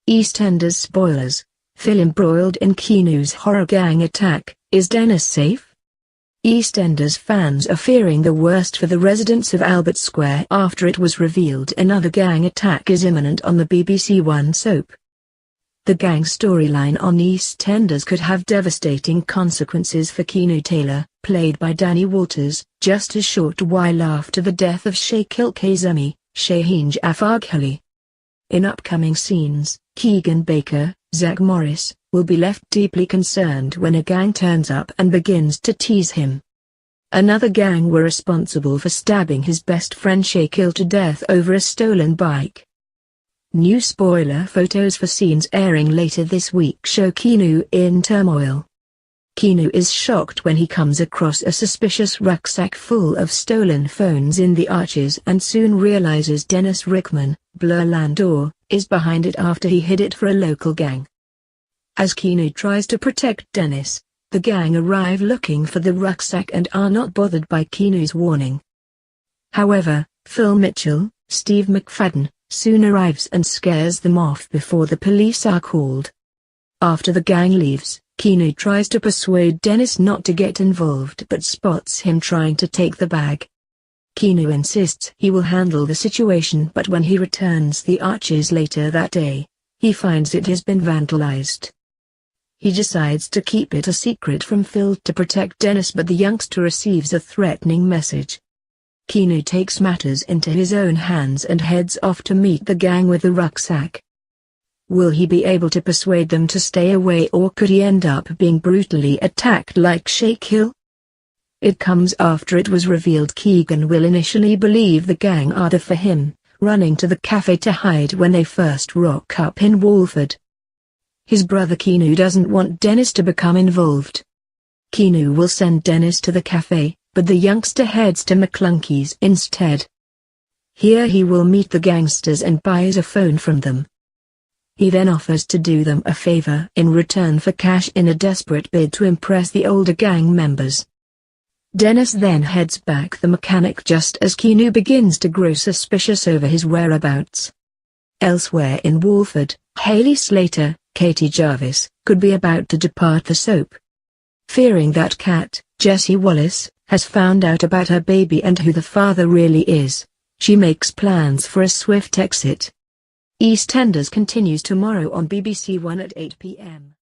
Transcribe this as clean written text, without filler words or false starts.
EastEnders spoilers. Phil embroiled in Keanu's horror gang attack. Is Dennis safe? EastEnders fans are fearing the worst for the residents of Albert Square after it was revealed another gang attack is imminent on the BBC One soap. The gang storyline on EastEnders could have devastating consequences for Keanu Taylor, played by Danny Walters, just a short while after the death of Shakil Kazemi, Shaheen Jafargholi. In upcoming scenes, Keegan Baker, Zack Morris, will be left deeply concerned when a gang turns up and begins to tease him. Another gang were responsible for stabbing his best friend Shakil to death over a stolen bike. New spoiler photos for scenes airing later this week show Keanu in turmoil. Keanu is shocked when he comes across a suspicious rucksack full of stolen phones in the arches and soon realizes Dennis Rickman, Bleu Landau, is behind it after he hid it for a local gang. As Keanu tries to protect Dennis, the gang arrive looking for the rucksack and are not bothered by Keanu's warning. However, Phil Mitchell, Steve McFadden, soon arrives and scares them off before the police are called. After the gang leaves, Keanu tries to persuade Dennis not to get involved but spots him trying to take the bag. Keanu insists he will handle the situation, but when he returns the arches later that day, he finds it has been vandalized. He decides to keep it a secret from Phil to protect Dennis, but the youngster receives a threatening message. Keanu takes matters into his own hands and heads off to meet the gang with the rucksack. Will he be able to persuade them to stay away, or could he end up being brutally attacked like Shakil? It comes after it was revealed Keegan will initially believe the gang are there for him, running to the cafe to hide when they first rock up in Walford. His brother Keanu doesn't want Dennis to become involved. Keanu will send Dennis to the cafe, but the youngster heads to McClunky's instead. Here he will meet the gangsters and buys a phone from them. He then offers to do them a favor in return for cash in a desperate bid to impress the older gang members. Dennis then heads back the mechanic just as Keanu begins to grow suspicious over his whereabouts. Elsewhere in Walford, Hayley Slater, Katie Jarvis, could be about to depart the soap. Fearing that Cat, Jessie Wallace, has found out about her baby and who the father really is, she makes plans for a swift exit. EastEnders continues tomorrow on BBC One at 8 p.m.